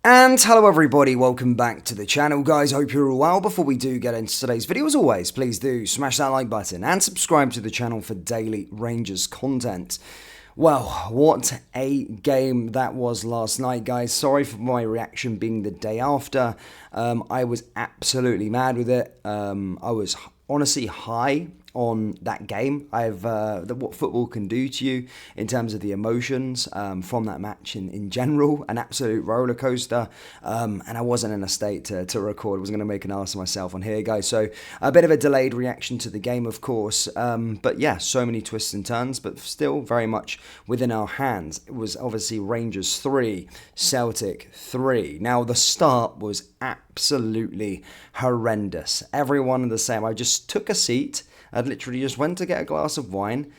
And hello everybody, welcome back to the channel guys, hope you're all well. Before we do get into today's video, as always, please do smash that like button and subscribe to the channel for daily Rangers content. Well, what a game that was last night, guys. Sorry for my reaction being the day after. I was absolutely mad with it. I was honestly high on that game. What football can do to you in terms of the emotions from that match in general, an absolute roller coaster. And I wasn't in a state to record. I was going to make an ass of myself on here, guys. So a bit of a delayed reaction to the game, of course. But yeah, so many twists and turns, but still very much within our hands. It was obviously Rangers 3, Celtic 3. Now the start was absolutely horrendous. Everyone the same. I just took a seat. I literally just went to get a glass of wine,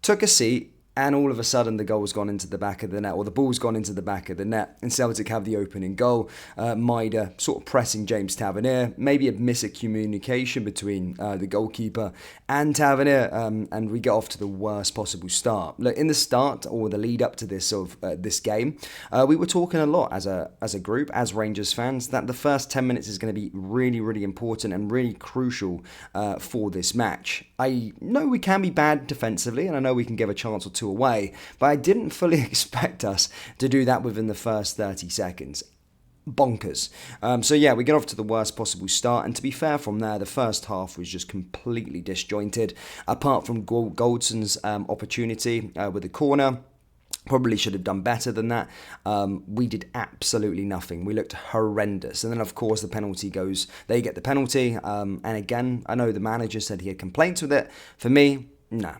took a seat, and all of a sudden the goal's gone into the back of the net, or the ball's gone into the back of the net, and Celtic have the opening goal. Maida sort of pressing James Tavernier, maybe a miscommunication between the goalkeeper and Tavernier, and we get off to the worst possible start. Look, in the start, or the lead up to this game, we were talking a lot as a group, as Rangers fans, that the first 10 minutes is going to be really, really important and really crucial for this match. I know we can be bad defensively, and I know we can give a chance or two away, but I didn't fully expect us to do that within the first 30 seconds. Bonkers. So yeah, we get off to the worst possible start, and to be fair, from there the first half was just completely disjointed, apart from Goldson's opportunity with the corner. Probably should have done better than that. We did absolutely nothing. We looked horrendous. And then, of course, the penalty goes. They get the penalty. And again, I know the manager said he had complaints with it. For me,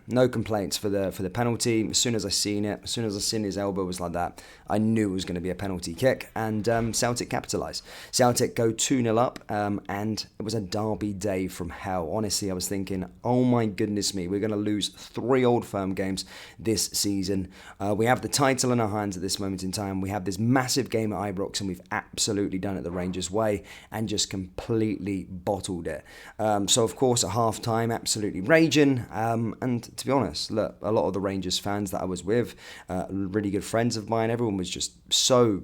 no complaints for the penalty. As soon as I seen it, as soon as I seen his elbow was like that, I knew it was going to be a penalty kick, and Celtic capitalise. Celtic go 2-0 up, and it was a derby day from hell. Honestly, I was thinking, oh my goodness me, we're going to lose 3 Old Firm games this season. We have the title in our hands at this moment in time. We have this massive game at Ibrox, and we've absolutely done it the Rangers way and just completely bottled it. So, of course, at half-time, absolutely raging. And to be honest, look, a lot of the Rangers fans that I was with, really good friends of mine, everyone was just so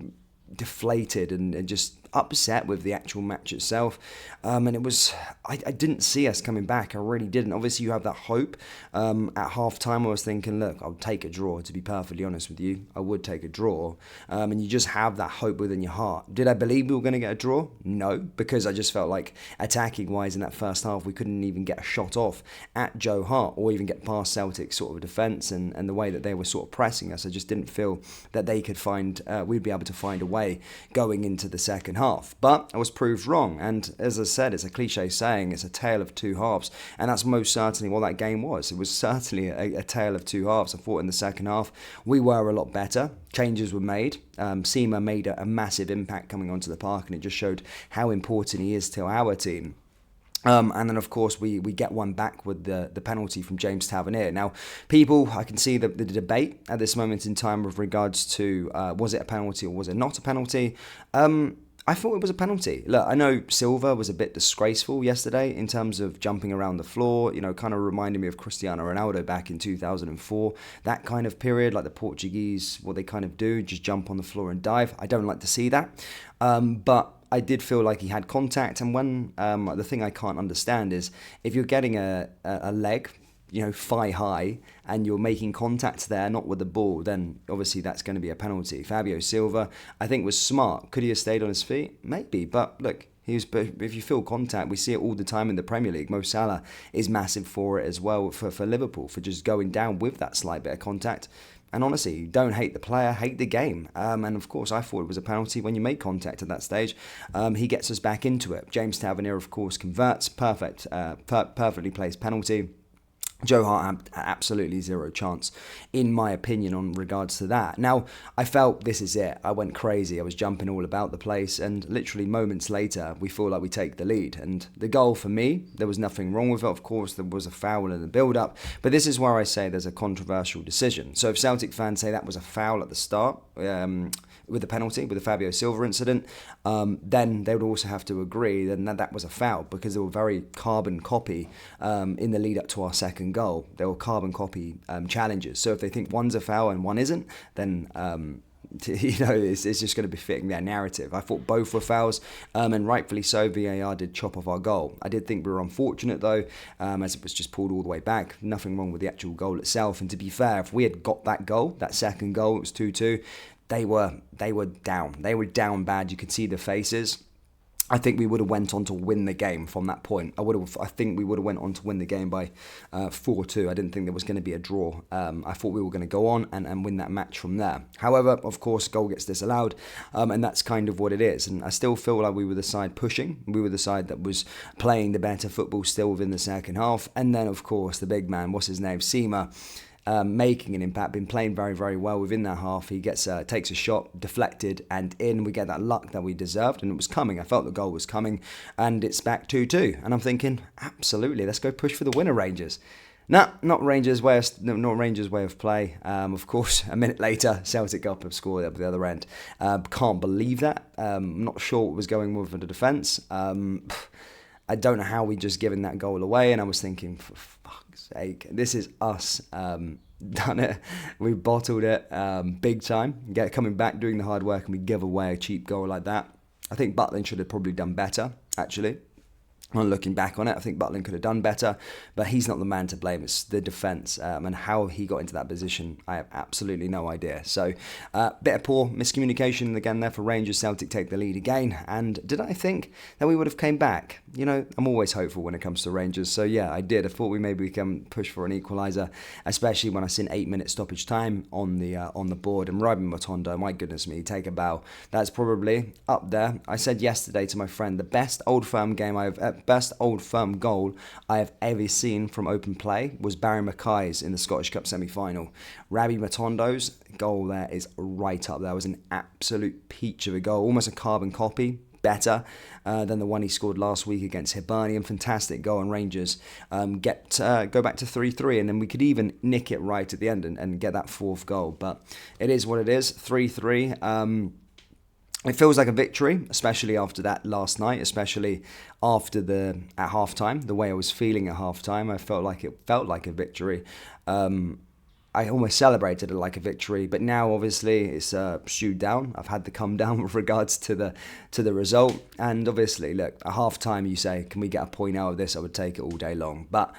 deflated and just upset with the actual match itself. And it was, I didn't see us coming back. I really didn't. Obviously, you have that hope. At half-time, I was thinking, look, I'll take a draw, to be perfectly honest with you. I would take a draw. And you just have that hope within your heart. Did I believe we were going to get a draw? No, because I just felt like attacking-wise in that first half, we couldn't even get a shot off at Joe Hart or even get past Celtic's sort of defence and the way that they were sort of pressing us. I just didn't feel that they could find, we'd be able to find a way going into the second half. But I was proved wrong, and as I said, it's a cliche saying, it's a tale of two halves, and that's most certainly what that game was. It was certainly a tale of two halves. I thought in the second half we were a lot better. Changes were made. Seema made a massive impact coming onto the park, and it just showed how important he is to our team. And then, of course, we get one back with the penalty from James Tavernier. Now, people, I can see the debate at this moment in time with regards to was it a penalty or was it not a penalty? I thought it was a penalty. Look, I know Silva was a bit disgraceful yesterday in terms of jumping around the floor, you know, kind of reminded me of Cristiano Ronaldo back in 2004, that kind of period, like the Portuguese, what they kind of do, just jump on the floor and dive. I don't like to see that. But I did feel like he had contact, and when the thing I can't understand is if you're getting a leg, you know, thigh high, and you're making contact there, not with the ball, then obviously that's going to be a penalty. Fabio Silva, I think, was smart. Could he have stayed on his feet? Maybe, but look, if you feel contact, we see it all the time in the Premier League. Mo Salah is massive for it as well, for Liverpool, for just going down with that slight bit of contact. And honestly, don't hate the player, hate the game. And of course, I thought it was a penalty when you make contact at that stage. He gets us back into it. James Tavernier, of course, converts. Perfectly placed penalty. Joe Hart had absolutely zero chance, in my opinion, on regards to that. Now, I felt this is it. I went crazy. I was jumping all about the place, and literally moments later, we feel like we take the lead. And the goal, for me, there was nothing wrong with it. Of course, there was a foul in the build-up, but this is where I say there's a controversial decision. So if Celtic fans say that was a foul at the start, with the penalty, with the Fabio Silva incident, then they would also have to agree then that was a foul, because they were very carbon copy in the lead up to our second goal. They were carbon copy challenges. So if they think one's a foul and one isn't, then it's just going to be fitting their narrative. I thought both were fouls, and rightfully so. VAR did chop off our goal. I did think we were unfortunate though, as it was just pulled all the way back. Nothing wrong with the actual goal itself. And to be fair, if we had got that goal, that second goal, it was 2-2. They were down. They were down bad. You could see the faces. I think we would have went on to win the game from that point. I think we would have went on to win the game by 4-2. I didn't think there was going to be a draw. I thought we were going to go on and win that match from there. However, of course, goal gets disallowed, and that's kind of what it is. And I still feel like we were the side pushing. We were the side that was playing the better football still within the second half. And then, of course, the big man, what's his name, Seema, making an impact, been playing very, very well within that half. He takes a shot, deflected, and in. We get that luck that we deserved, and it was coming. I felt the goal was coming, and it's back 2-2. And I'm thinking, absolutely, let's go push for the winner, Rangers. No, not Rangers' way of play. Of course, a minute later, Celtic got up and scored at the other end. Can't believe that. Not sure what was going on with the defence. I don't know how we just given that goal away, and I was thinking, for fuck's sake, this is us. Done it. We bottled it big time. Coming back, doing the hard work, and we give away a cheap goal like that. I think Butland should have probably done better, actually. On looking back on it, I think Butland could have done better, but he's not the man to blame. It's the defence, and how he got into that position, I have absolutely no idea. So, bit of poor miscommunication again there for Rangers. Celtic take the lead again, and did I think that we would have came back? You know, I'm always hopeful when it comes to Rangers, so yeah, I did. I thought we can push for an equaliser, especially when I seen 8-minute stoppage time on the board, and Rabble, my goodness me, take a bow. That's probably up there. I said yesterday to my friend, the best Old Firm goal I have ever seen from open play was Barry Mackay's in the Scottish Cup semi-final. Rabbi Matondo's goal there is right up there. It was an absolute peach of a goal, almost a carbon copy, better than the one he scored last week against Hibernian. Fantastic goal, and Rangers go back to 3-3, and then we could even nick it right at the end and get that fourth goal. But it is what it is, 3-3. It feels like a victory, especially after that last night, especially after at halftime, the way I was feeling at halftime. I felt like a victory. I almost celebrated it like a victory, but now obviously it's stewed down. I've had to come down with regards to the result, and obviously, look, at halftime you say, can we get a point out of this? I would take it all day long, but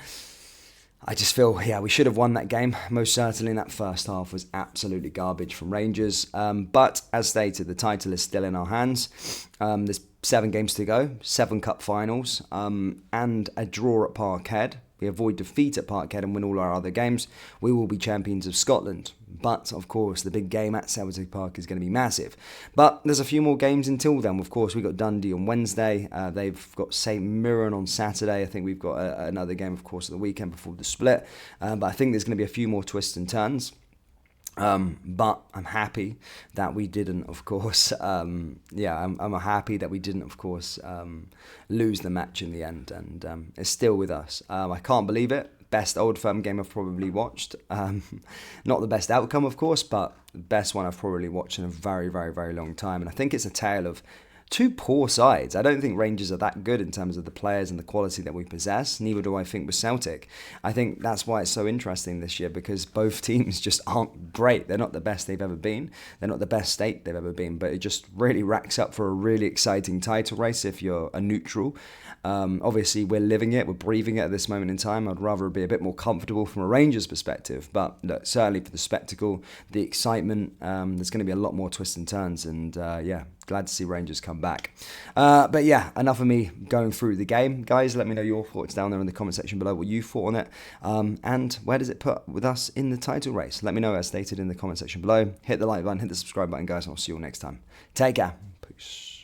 I just feel, we should have won that game. Most certainly, that first half was absolutely garbage from Rangers. But as stated, the title is still in our hands. There's 7 games to go, 7 cup finals, and a draw at Parkhead. We avoid defeat at Parkhead and win all our other games, we will be champions of Scotland. But, of course, the big game at Celtic Park is going to be massive. But there's a few more games until then. Of course, we've got Dundee on Wednesday. They've got St Mirren on Saturday. I think we've got another game, of course, at the weekend before the split. But I think there's going to be a few more twists and turns. But I'm happy that we didn't, of course, I'm happy that we didn't, of course, lose the match in the end, and it's still with us. I can't believe it. Best Old Firm game I've probably watched. Not the best outcome, of course, but the best one I've probably watched in a very, very, very long time. And I think it's a tale of 2 poor sides. I don't think Rangers are that good in terms of the players and the quality that we possess. Neither do I think with Celtic. I think that's why it's so interesting this year, because both teams just aren't great. They're not the best they've ever been. They're not the best state they've ever been. But it just really racks up for a really exciting title race if you're a neutral. Obviously, we're living it. We're breathing it at this moment in time. I'd rather be a bit more comfortable from a Rangers perspective. But look, certainly for the spectacle, the excitement, there's going to be a lot more twists and turns. And glad to see Rangers come back. But yeah, enough of me going through the game. Guys, let me know your thoughts down there in the comment section below, what you thought on it, and where does it put with us in the title race. Let me know as stated in the comment section below. Hit the like button, hit the subscribe button, guys, and I'll see you all next time. Take care. Peace.